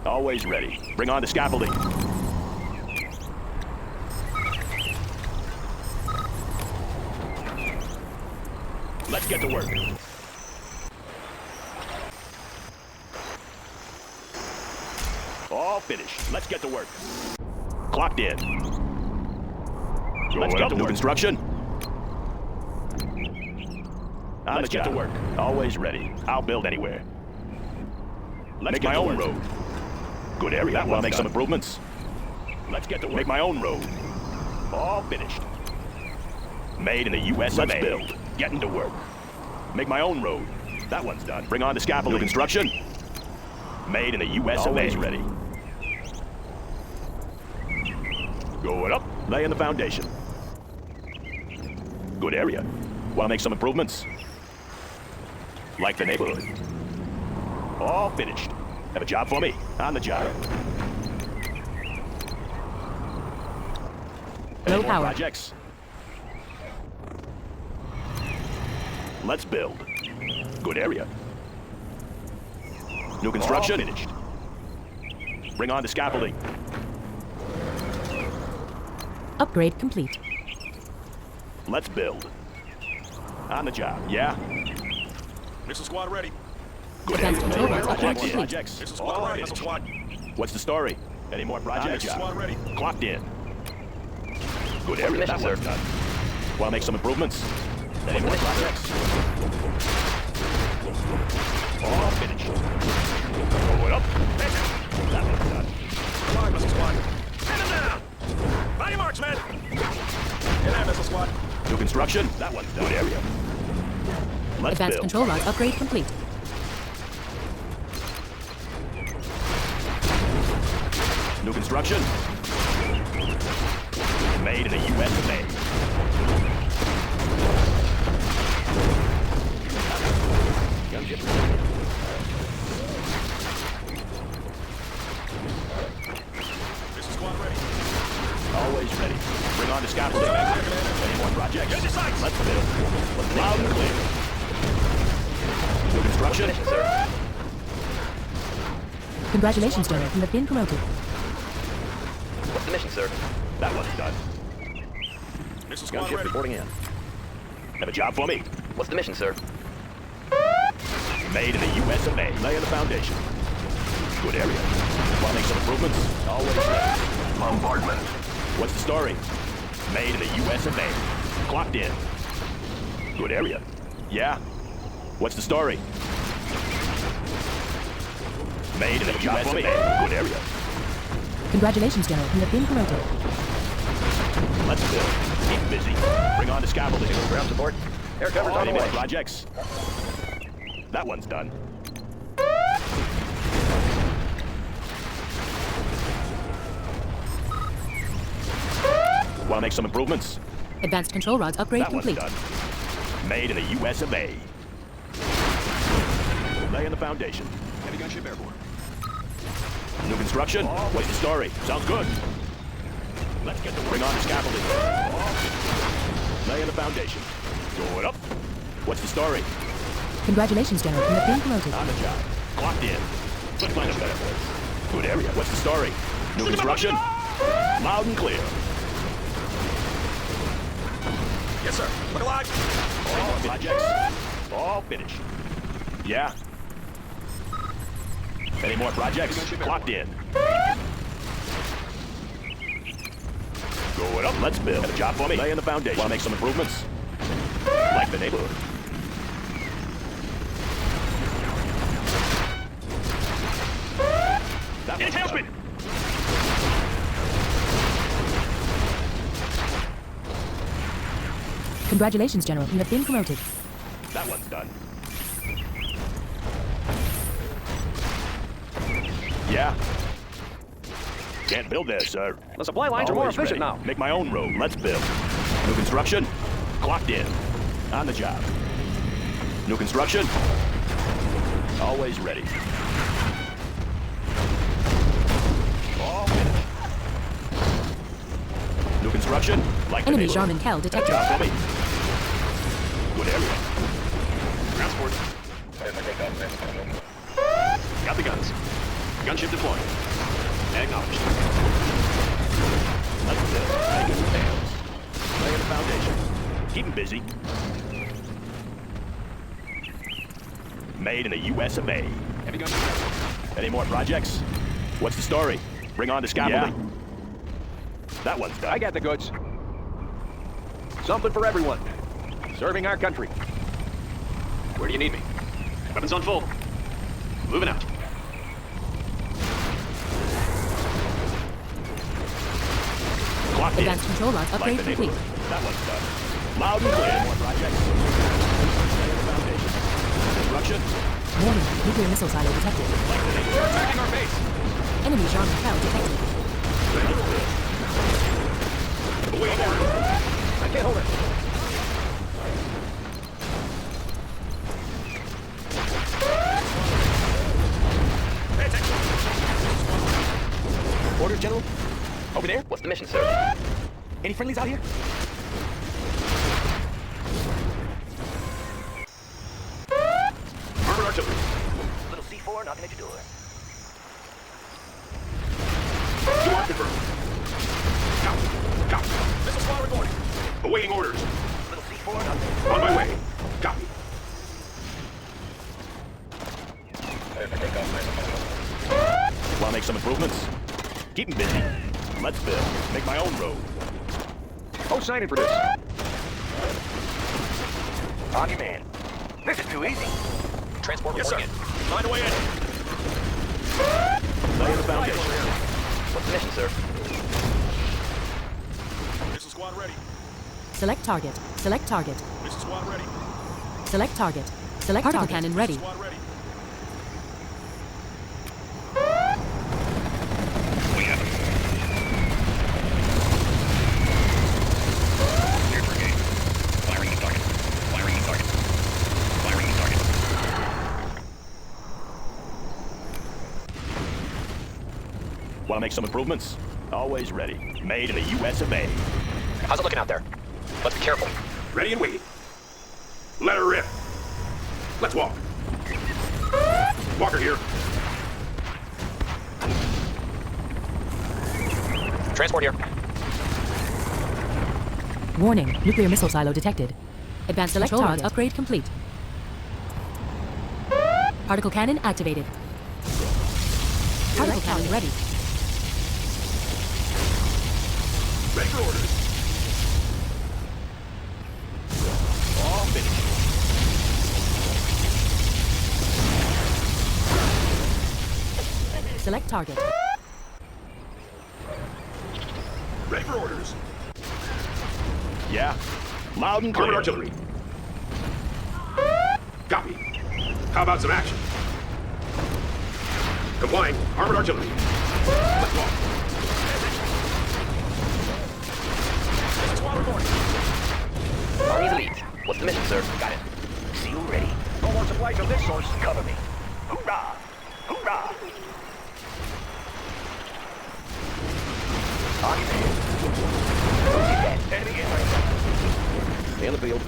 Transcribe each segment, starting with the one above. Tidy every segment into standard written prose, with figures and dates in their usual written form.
Always ready. Bring on the scaffolding. Let's get to work. All finished. Let's get to work. Clocked in. Let's get to new construction. Let's get to work. Always ready. I'll build anywhere. Let's make my own road. Good area. That will make some improvements. Let's get to work. Make my own road. All finished. Made in the USA. Let's build. Getting to work. Make my own road. That one's done. Bring on the scaffolding. New construction. Made in the USA. Always ready. Going up. Laying the foundation. Good area. Want to make some improvements? Like the neighborhood. All finished. Have a job for me? On the job. Low power. Projects. Let's build. Good area. New construction. All finished. Bring on the scaffolding. Upgrade complete. Let's build. On the job. Yeah. Missile squad ready. Good Advanced area. control rods upgrade Projects. complete. Projects. Missile squad ready. Missile squad. What's the story? Any more projects? Missile squad ready. Clocked in. Good area. That one's done. Want to make some improvements? Any more projects? All finished. Going up. That one's done. Come on, missile squad. Pin him down. Body marks, man. Get that missile squad. New construction. That one's done. Good area. Let's Advanced build. control rods upgrade complete. New construction. Made in the USA. Gunship. Missile squad ready. Always ready. Bring on the scaffolding. Any more projects? Get your sights. Let's build. Let's loud and clear. New construction. Congratulations, General. You have been promoted. What's the mission, sir? That one's done. Missile squad Gunship ready. reporting in. Have a job for me? What's the mission, sir? Made in the USA. Laying the foundation. Good area. Want to make some improvements? Always ready. Bombardment. What's the story? Made in the USA. Clocked in. Good area. Yeah? What's the story? Made in the USA. Good area. Congratulations, General. You have been promoted. Let's build. Keep busy. Bring on the scaffolding. Ground support. Air cover's on Any the more way. projects? That one's done. Want to make some improvements? Advanced control rods upgrade That one's complete. done. Made in the US of A. Laying the foundation. Heavy gunship airborne. New construction? What's the story? Sounds good. Let's get to work. Bring on the scaffolding. Laying the foundation. Going up. What's the story? Congratulations, General. You have been promoted. On the job. Clocked in. Let's find a better place. Good area. What's the story? New construction? Loud and clear. Yes, sir. Look alive. All projects? All finished. Yeah. Any more projects? Clocked in. Going up. Let's build. Have a job for me? Laying the foundation. Want to make some improvements? Like the neighborhood. That one's done. Congratulations, General. You have been promoted. That one's done. Yeah. Can't build there, sir. The supply lines are more Always efficient ready. now. Make my own road. Let's build. New construction? Clocked in. On the job. New construction? Always ready. All finished. New construction? Like the Enemy neighborhood. Jarman Kell Have a detected. job for me? Good area. Ground support. Got the guns. Gunship deployed. Acknowledged. Let's build. Make it tails. Laying the foundation. Keep 'em busy. Made in the US of A. Heavy gunship. Any more projects? What's the story? Bring on the scaffolding. Yeah. That one's done. I got the goods. Something for everyone. Serving our country. Where do you need me? Weapons on full. Moving out. Clocked in. Advanced control rods Like upgrade the complete. neighborhood. That one's done. Loud and clear. More projects. Laying the foundation. Construction. Warning, nuclear missile silo detected. Like the neighborhood. They're attacking our base. Enemy Jean-Michel detected. Awaiting orders. I can't hold it. Pay attention. Orders, General? Over there? What's the mission, sir? Any friendlies out here? Armored artillery. Little C4 knocking at your door. You are confirmed. Copy. Missile squad reporting. Awaiting orders. Little C4 knocking. On my way. Copy. Want to make some improvements? Keep 'em busy. Let's build. Make my own road. Oh, sign in for this. On your man. This is too easy. Transport Yes, sir. reporting in. Find a way in. Laying the foundation. What's the mission, sir? Missile squad ready. Select target. Select target. Missile squad ready. Select target. Select particle cannon ready. Squad ready. Want to make some improvements? Always ready. Made in the US of A. How's it looking out there? Let's be careful. Ready and waiting. Let her rip. Let's walk. Walker here. Transport here. Warning, nuclear missile silo detected. Advanced control rods upgrade complete. Particle cannon activated. Particle cannon ready. Ready for orders. All finished. Select target. Ready for orders. Yeah. Loud and Armored clear. artillery. Copy. How about some action? Complying. Armored artillery. Let's walk. Missile squad reporting. Army's elite. What's the mission, sir? Got it. Seal ready. No more supplies from this source. Cover me. Hoorah! Hoorah! On your man. Don't get that. Enemy in my sight. In the field.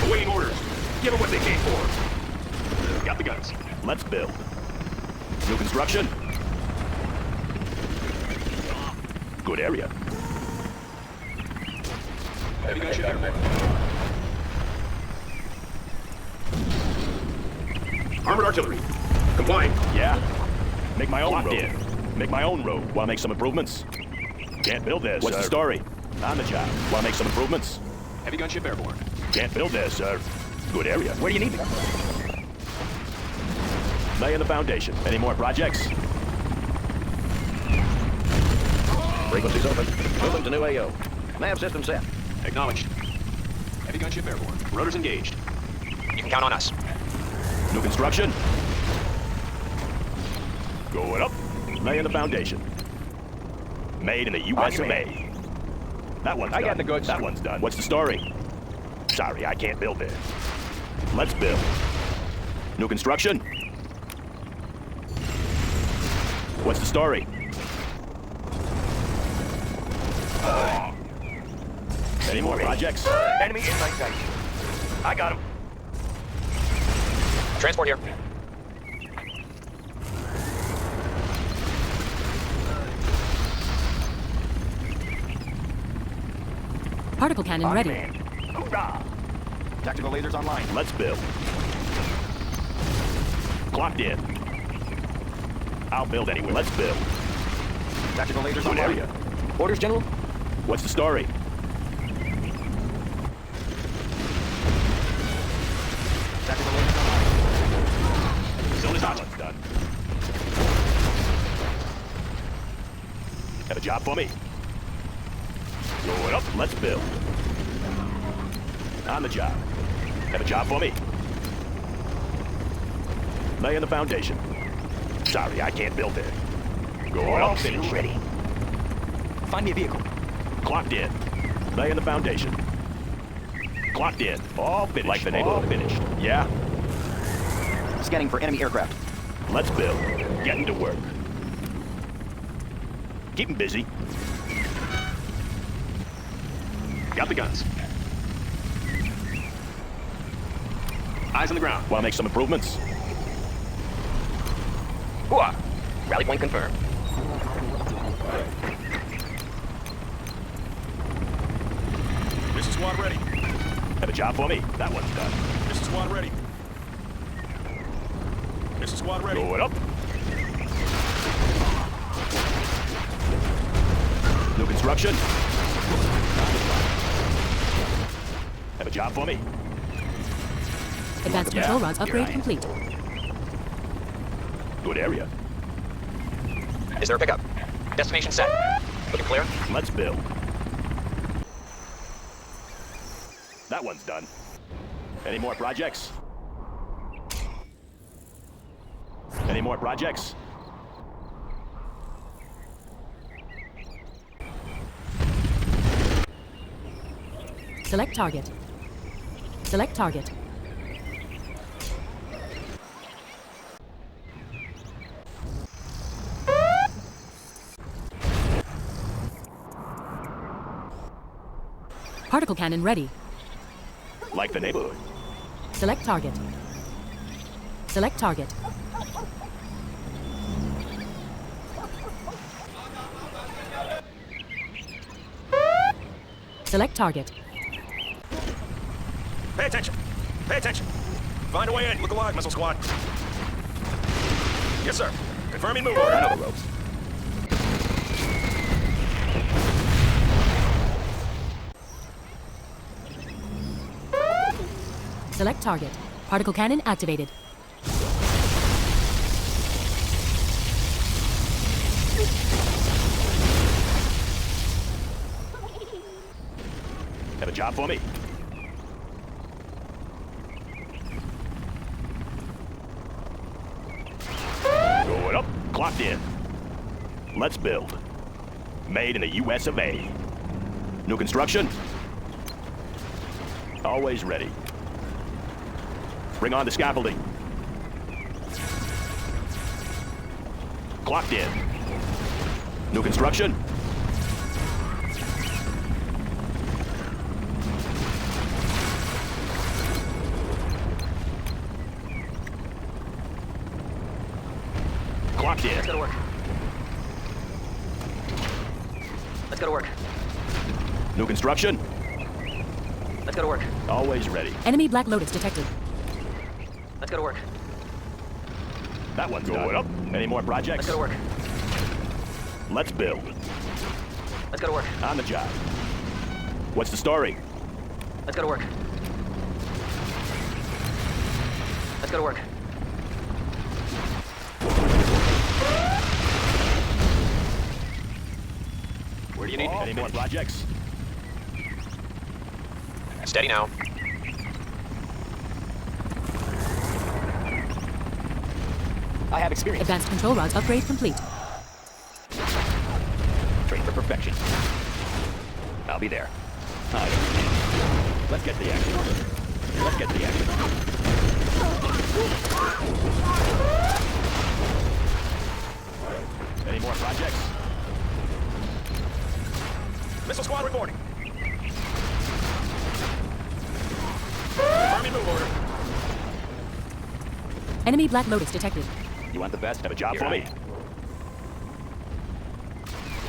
Awaiting orders. Give them what they came for. Got the guns. Let's build. New construction. Good area. Heavy gunship airborne. Armored artillery. Complying. Yeah. Make my own Locked road. in. Make my own road. Want to make some improvements? Can't build this. What's the story? On the job. Want to make some improvements? Heavy gunship airborne. Can't build this, sir. Good area. Where do you need me? Laying the foundation. Any more projects? Frequencies open. Moving to new AO. Nav system set. Acknowledged. Heavy gunship airborne. Rotors engaged. You can count on us. New construction. Going up. Laying the foundation. Made in the US of A. That one's I done. got the goods. That one's done. What's the story? Sorry, I can't build there. Let's build. New construction. What's the story? Any more projects? Enemy in my sight. I got him. Transport here. Particle cannon ready. Hoorah! Tactical lasers online. Let's build. Clocked in. I'll build anyway. Let's build. Tactical lasers Good on area. Orders, General? What's the story? Tactical lasers online. Zone is hot. One's done. Have a job for me. Going up. Let's build. On the job. Have a job for me. Laying the foundation. Sorry, I can't build there. Going up. Finish. Ready. Find me a vehicle. Clocked in. Laying the foundation. Clocked in. All finished. Like the neighborhood. All finished. Yeah? Scanning for enemy aircraft. Let's build. Getting to work. Keep 'em busy. Got the guns. Eyes on the ground. Want to make some improvements? Hooah! Rally point confirmed. This is squad ready. Have a job for me. That one's done. This is squad ready. This is squad ready. Going up. New construction. Have a job for me. Advanced Yeah, control rods here upgrade I am. complete. Good area. Is there a pickup? Destination set. Looking clear? Let's build. That one's done. Any more projects? Any more projects? Select target. Select target. Particle cannon ready. Like the neighborhood. Select target. Select target. Select target. Pay attention. Pay attention. Find a way in. Look alive, missile squad. Yes, sir. Confirming move order. I know the ropes. Select target. Particle cannon activated. Have a job for me. Going up. Clocked in. Let's build. Made in the US of A. New construction. Always ready. Bring on the scaffolding. Clocked in. New construction. Clocked in. Let's go to work. Let's go to work. New construction. Let's go to work. Always ready. Enemy Black Lotus detected. Let's go to work. That one's going up. Any more projects? Let's go to work. Let's build. Let's go to work. On the job. What's the story? Let's go to work. Let's go to work. Where do you need me? Any more projects? Steady now. I have experience. Advanced control rods upgrade complete. Train for perfection. I'll be there. Let's get the action. Let's get the action. Any more projects? Missile squad reporting. Enemy Black Lotus detected. You want the best? Have a job for me.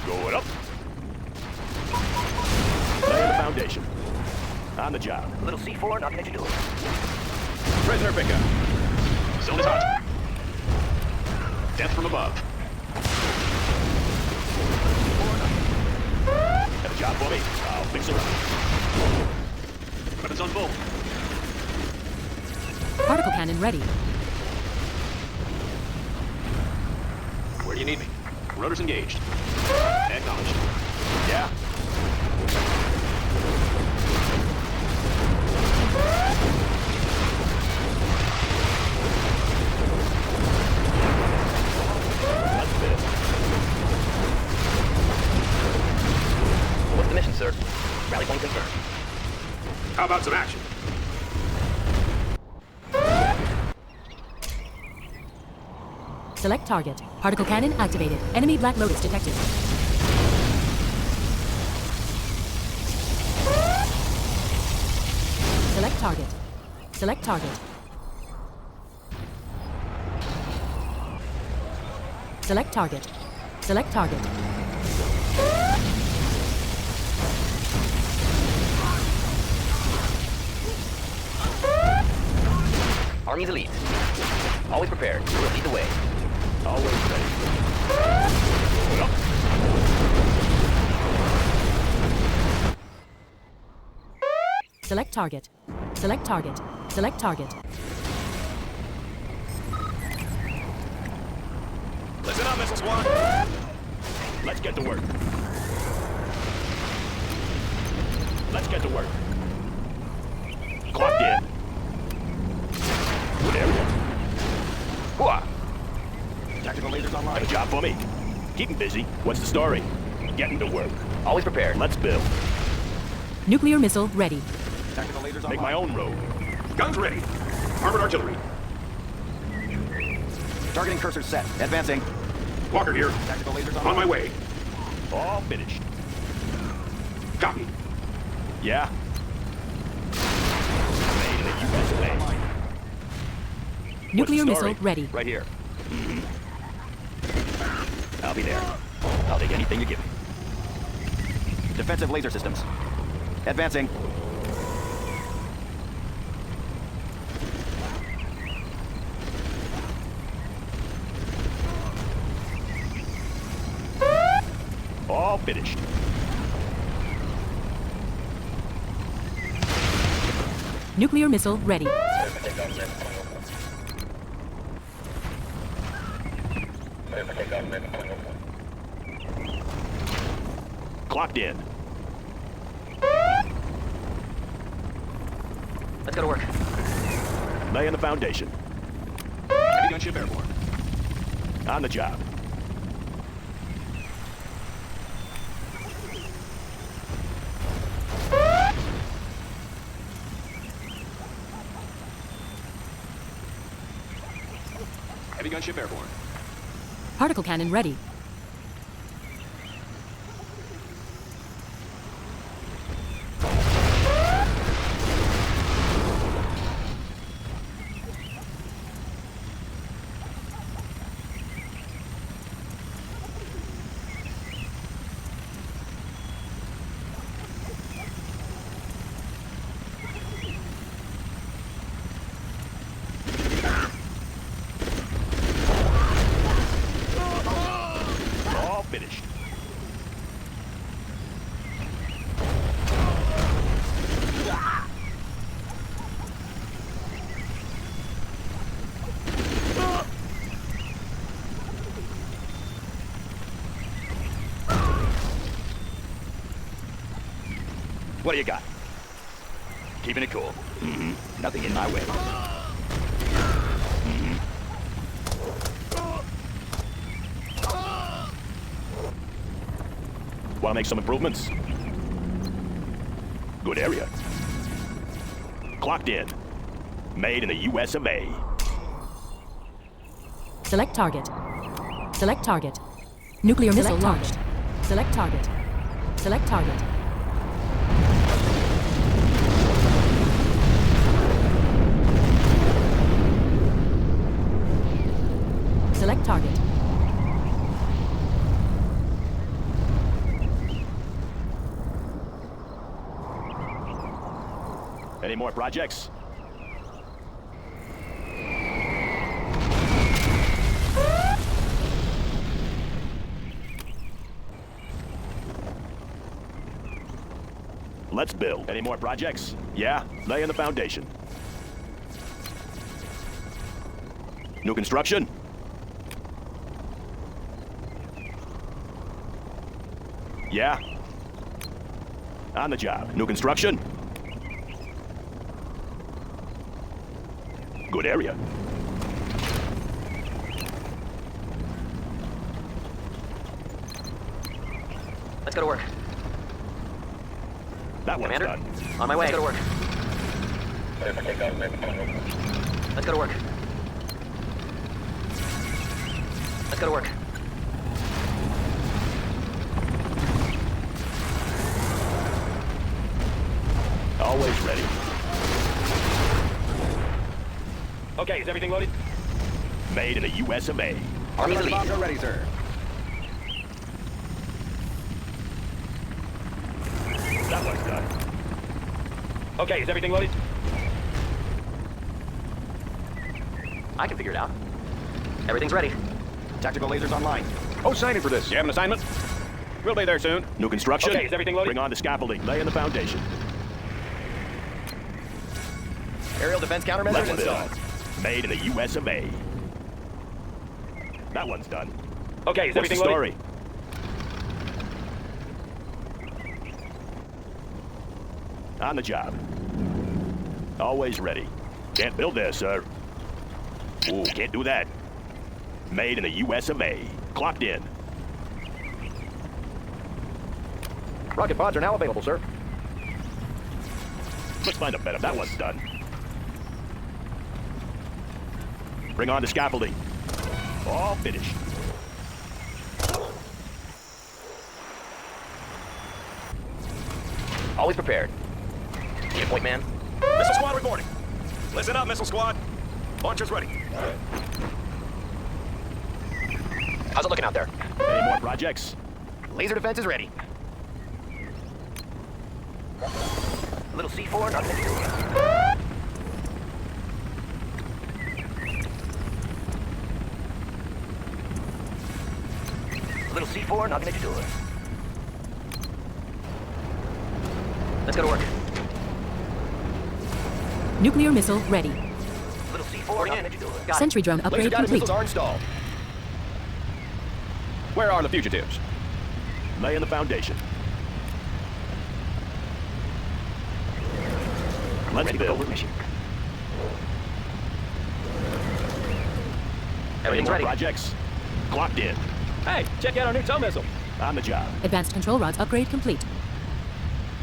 Going up. Laying the foundation. On the job. A little C4, knocking at your door. Prisoner pickup. Zone is hot. Death from above. Have a job for me. I'll fix it up. Weapons on full. Particle cannon ready. Where do you need me? Rotors engaged. Acknowledged. Yeah. Let's fit. What's the mission, sir? Rally point confirmed. How about some action? Select target. Particle cannon activated. Enemy Black Lotus detected. Select target. Select target. Select target. Select target. Army's elite. Always prepared. We'll lead the way. Always ready. Up. Select target. Select target. Select target. Listen up, Missile Squad. Let's get to work. Let's get to work. Clocked in. Good area. Hooah. Tactical lasers Have online. a job for me. Keep 'em busy. What's the story? Getting to work. Always prepared. Let's build. Nuclear missile ready. Tactical lasers online. Make my own road. Guns ready. Armored artillery. Targeting cursor set. Advancing. Walker here. Tactical lasers On online. my way. All finished. Copy. Yeah. Made in the USA. Nuclear What's the story? missile ready. Right here. I'll be there. I'll take anything you give me. Defensive laser systems. Advancing. All finished. Nuclear missile ready. Clocked in. Let's go to work. Laying the foundation. Heavy gunship airborne. On the job. Heavy gunship airborne. Particle cannon ready. All finished. What do you got? Keeping it cool. Nothing in my way. Want to make some improvements? Good area. Clocked in. Made in the US of A. Select target. Select target. Nuclear missile launched. Select target. Select target. Any more projects? Let's build. Any more projects? Yeah, laying the foundation. New construction? Yeah. On the job. New construction? Good area. Let's go to work. That one's Commander, done. on my way. Let's go to work. Let's go to work. Let's go to work. Always ready. Okay, is everything loaded? Made in the US of A. Army Bombs lead. are ready, sir. That one's done. Okay, is everything loaded? I can figure it out. Everything's ready. Tactical lasers online. Oh, signing for this. You have an assignment? We'll be there soon. New construction? Okay, is everything loaded? Bring on the scaffolding. Laying the foundation. Aerial defense countermeasures Let's installed. build. Made in the US of A. That one's done. Okay, is What's the everything story? loaded? On the job. Always ready. Can't build there, sir. Ooh, can't do that. Made in the US of A. Clocked in. Rocket pods are now available, sir. Let's find a better. That one's done. Bring on the scaffolding. All finished. Always prepared. Need a point man? Missile squad reporting. Listen up, missile squad. Launcher's ready. How's it looking out there? Any more projects? Laser defense is ready. A little C4, nothing to do. A little C4, nothing to do. Let's go to work. Nuclear missile ready. A little C4, nothing to do. Got it. Sentry drone Laser upgrade guided complete. missiles are installed. Where are the fugitives? Laying the foundation. Let's Ready for build. covert mission. Any Everything's more ready. projects? Clocked in. Hey, check out our new tow missile. On the job. Advanced control rods upgrade complete.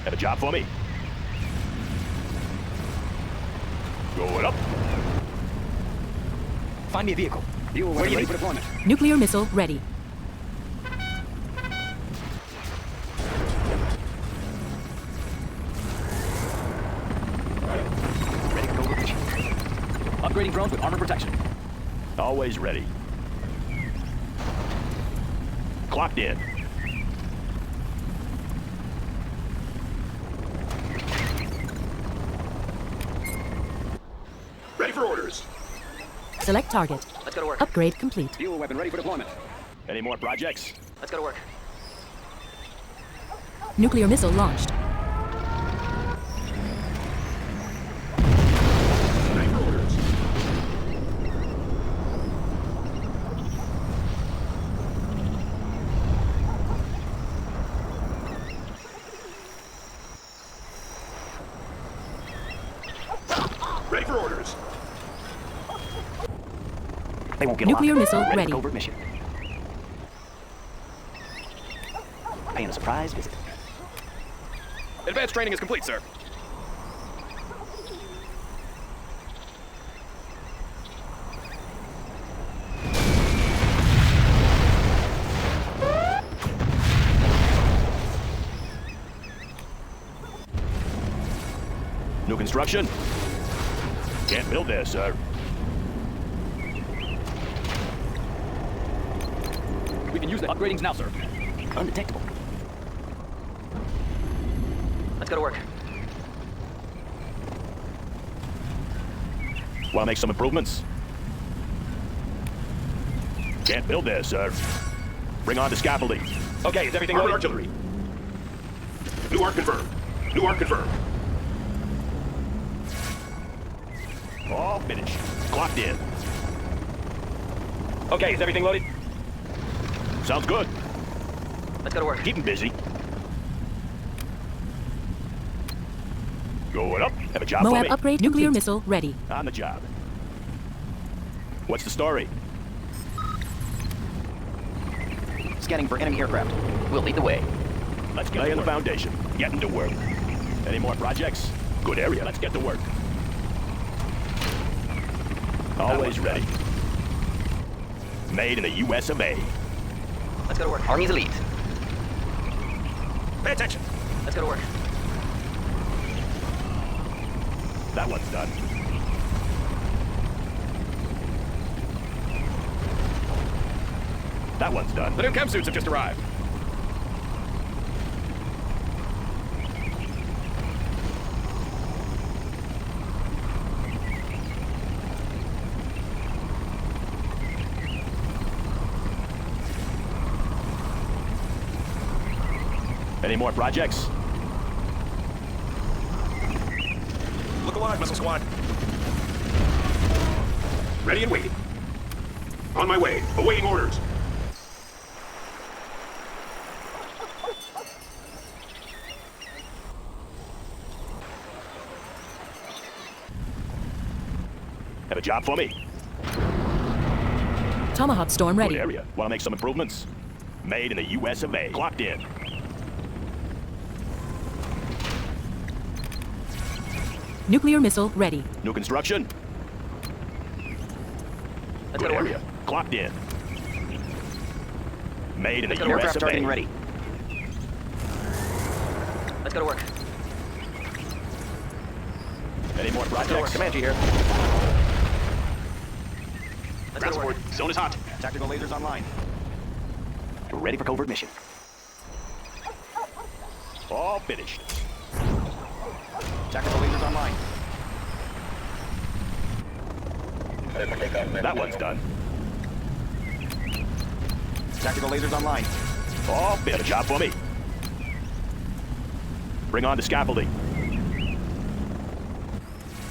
Have a job for me? Going up. Find me a vehicle. Where are you ready for deployment? Nuclear missile ready. Ready for covert mission. Upgrading drones with armor protection. Always ready. Clocked in. Ready for orders. Select target. Let's go to work. Upgrade complete. Fuel weapon ready for deployment. Any more projects? Let's go to work. Nuclear missile launched. Ready for orders. Ready for orders. They won't get Nuclear missile ready. ready. For covert mission. Paying a surprise visit. Advanced training is complete, sir. New construction? Can't build there, sir. We can use the upgradings now, sir. Undetectable. Let's go to work. Want to make some improvements? Can't build there, sir. Bring on the scaffolding. Okay, is everything Armored loaded? artillery. New arc confirmed. New arc confirmed. All finished. Clocked in. Okay, is everything loaded? Sounds good. Let's go to work. Keep 'em busy. Going up. Have a job for Moab me. upgrade nuclear missile ready. On the job. What's the story? Scanning for enemy aircraft. We'll lead the way. Let's get laying the foundation. Getting to work. Any more projects? Good area. Let's get to work. Always ready. Made in the U.S. of A. Let's go to work. Army's elite. Pay attention. Let's go to work. That one's done. That one's done. The new chem suits have just arrived. Any more projects? Look alive, missile squad. Ready and waiting. On my way. Awaiting orders. Have a job for me? Tomahawk storm Good ready. area. Want to make some improvements? Made in the U.S. of A. Clocked in. Nuclear missile ready. New construction? Let's go Good to work. area. Clocked in. Made in the Let's go to U.S. Aircraft of targeting A. ready. Let's go to work. Any more projects? Comanche here. Let's go to work. Zone is hot. Tactical lasers online. Ready for covert mission. All finished. Tactical lasers online. That one's done. Tactical lasers online. All finished. Have a job for me? Bring on the scaffolding.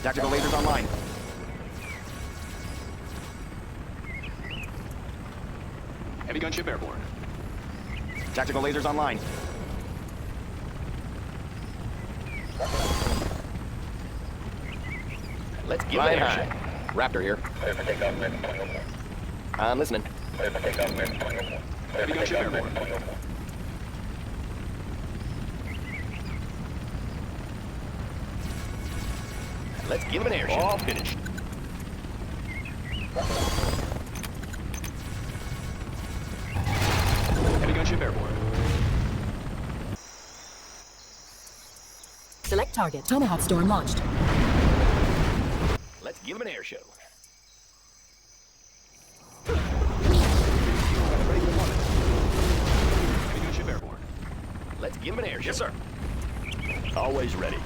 Tactical lasers online. Heavy gunship airborne. Tactical lasers online. Let's give Flying it a high. shot. Raptor here. I'm listening. Heavy gunship airborne. Let's give him an air shot. All finished. Heavy gunship airborne. Select target. Tomahawk storm launched. Let's give him an air show. Heavy gunship airborne. Let's give him an air show. Yes, sir. Always ready.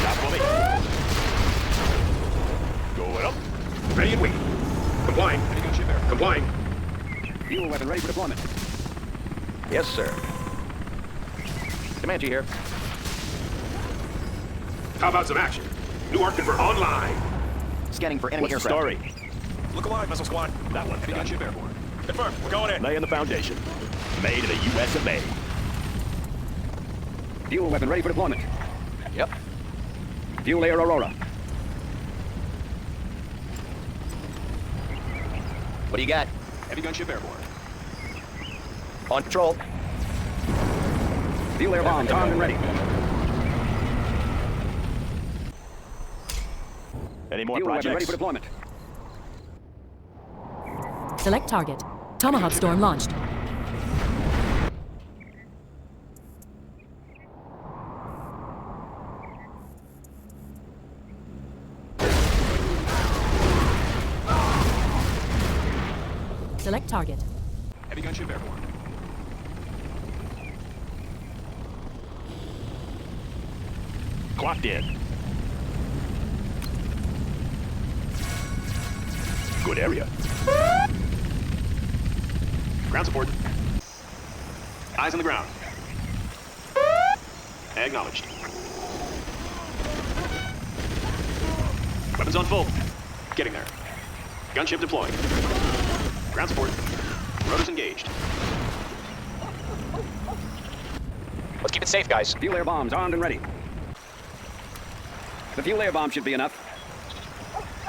Job for me? Going up. Ready and waiting. Complying. Heavy gunship airborne. Complying. Fuel weapon ready for deployment. Yes, sir. Comanche here. How about some action? New arc convert online. Scanning for enemy What's the aircraft. story? Look alive, missile squad. That one's Heavy done. gunship airborne. Confirmed. We're going in. Laying the foundation. Made in the U.S. of A. Fuel weapon ready for deployment. Yep. Fuel air Aurora. What do you got? Heavy gunship airborne. On patrol. Fuel air bombs armed and ready. Any more Fuel weapon ready projects? for deployment. Select target. Tomahawk storm launched. Select target. Heavy gunship airborne. Clocked in. Good area. Ground support. Eyes on the ground. Acknowledged. Weapons on full. Getting there. Gunship deploying. Ground support. Rotors engaged. Let's keep it safe, guys. Fuel air bombs armed and ready. The fuel air bomb should be enough.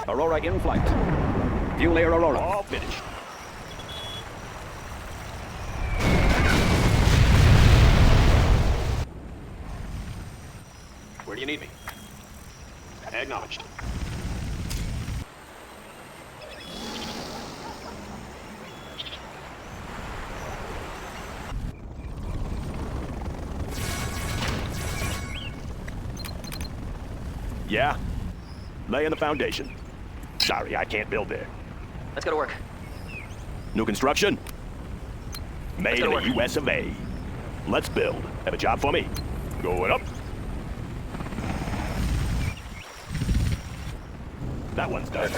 Aurora in flight. Fuel air Aurora. All finished. Where do you need me? Acknowledged. Yeah? Laying the foundation. Sorry, I can't build there. Let's go to work. New construction? Made go in to the work. US of A. Let's build. Have a job for me? Going up. That one's done.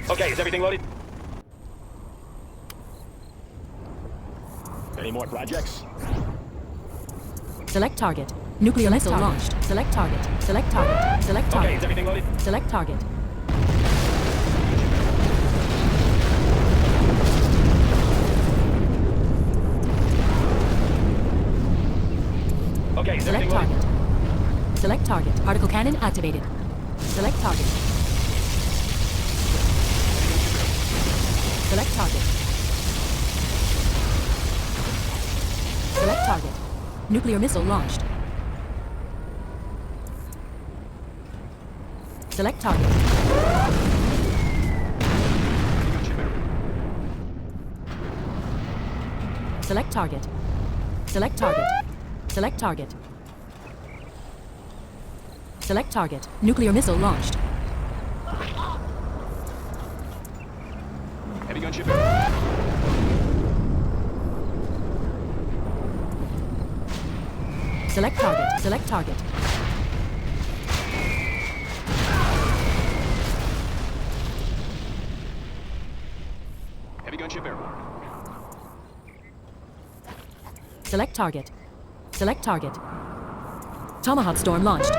Okay, is everything loaded? Any more projects? Select target. Nuclear missile launched. Select target. Select target. Select Okay, target. is everything loaded? Select target. Okay, is Select everything loaded? target. Select target. Particle cannon activated. Select target. Select target. Select target. Nuclear missile launched. Select target. Select target. Select target. Select target. Select target. Nuclear missile launched. Heavy gunship air. Select target. Select target. Heavy gunship airborne. Select target. Select target. Tomahawk storm launched.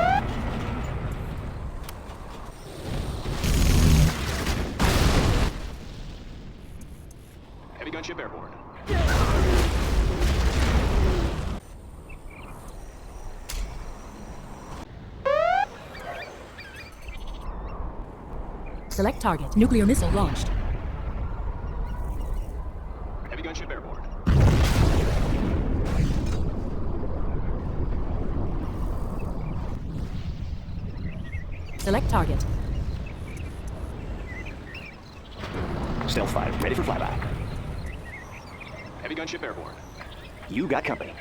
Heavy gunship airborne. Select target. Nuclear missile launched. Heavy gunship airborne. Select target. Stealth 5, ready for flyby. Heavy gunship airborne. You got company.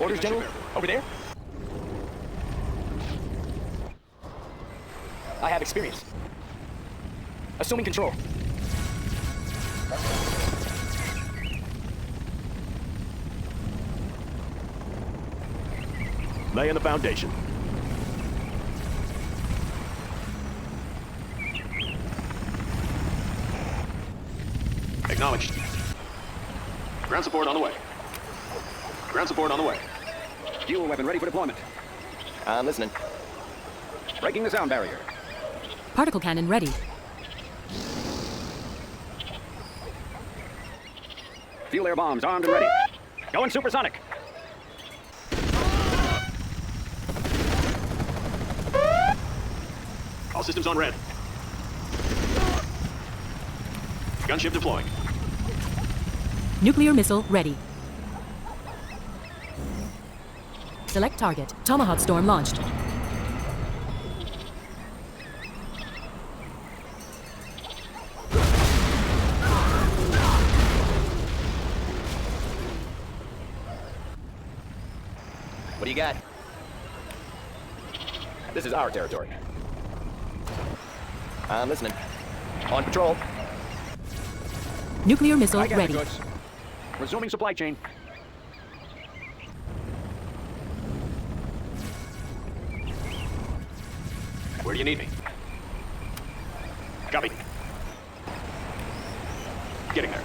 Orders, General. Over there. I have experience. Assuming control. Laying the foundation. Acknowledged. Ground support on the way. Ground support on the way. Fuel weapon ready for deployment. I'm listening. Breaking the sound barrier. Particle cannon ready. Fuel air bombs armed and ready. Going supersonic. All systems on red. Gunship deploying. Nuclear missile ready. Select target. Tomahawk storm launched. What do you got? This is our territory. I'm listening. On patrol. Nuclear missile I got ready. the goods. Resuming supply chain. Where do you need me? Copy. Getting there.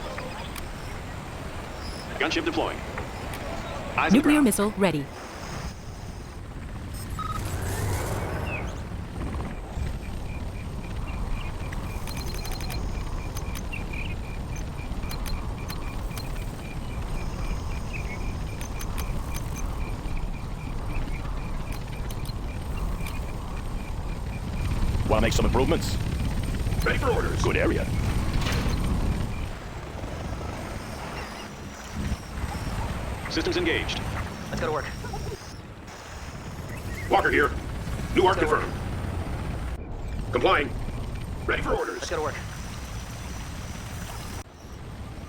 Gunship deploying. Eyes on the Nuclear ground. missile ready. Want to make some improvements? Ready for orders. Good area. Systems engaged. Let's go to work. Walker here. New arc Let's go to confirmed. Complying. Ready for orders. Let's go to work.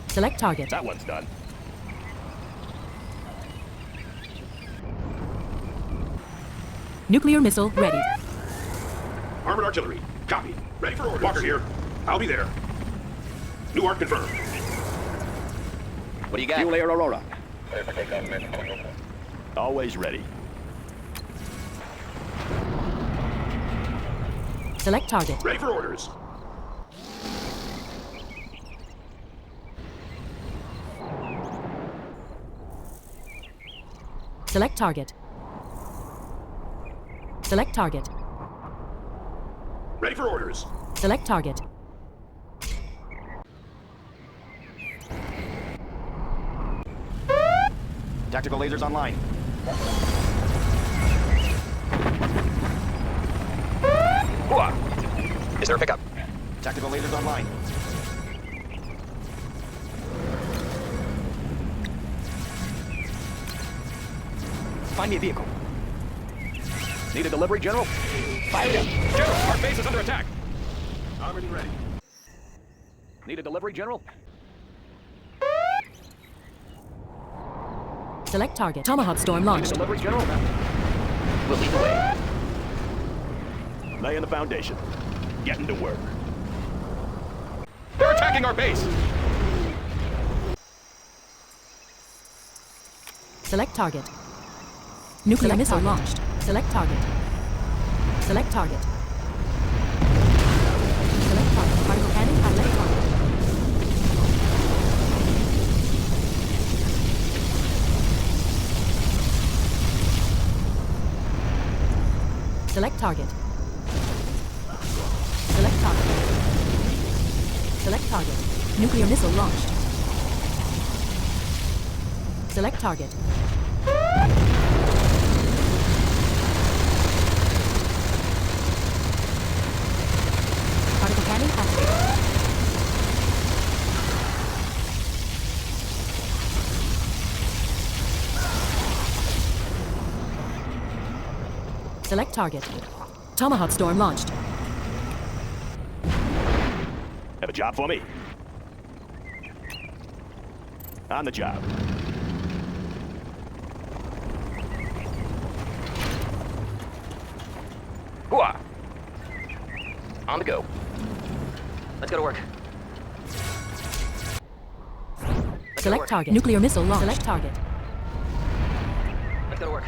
Select target. That one's done. Nuclear missile ready. Armored artillery. Copy. Ready for orders. Walker here. I'll be there. New arc confirmed. What do you got? Fuel Air Aurora. Always ready. Select target. Ready for orders. Select target. Select target. Ready for orders. Select target. Tactical lasers online. Hooah! Is there a pickup? Tactical lasers online. Find me a vehicle. Need a delivery, General? Fire it up. General, our base is under attack. Armored and ready. Need a delivery, General? Select target. Tomahawk storm Need a launched. delivery, General? We'll lead the way. Laying the foundation. Getting to work. They're attacking our base. Select target. Nuclear missile launched. Select target. Select target. Select target. Particle cannon at select target. Select target. Select target. Select target. Nuclear missile launched. Select target. Particle cannon activated. Select target. Tomahawk storm launched. Have a job for me? On the job. Hooah! On the go. Let's go to work. Select target. Nuclear missile launched. Select target. Let's go to work.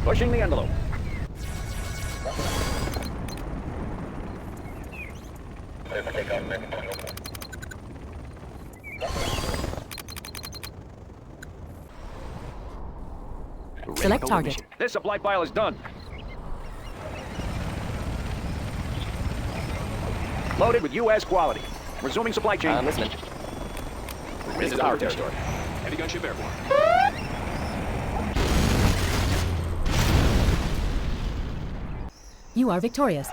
Pushing the envelope. Select target. This supply pile is done. Loaded with U.S. quality. Resuming supply chain. I'm listening. This is our territory. Heavy gunship airborne. You are victorious.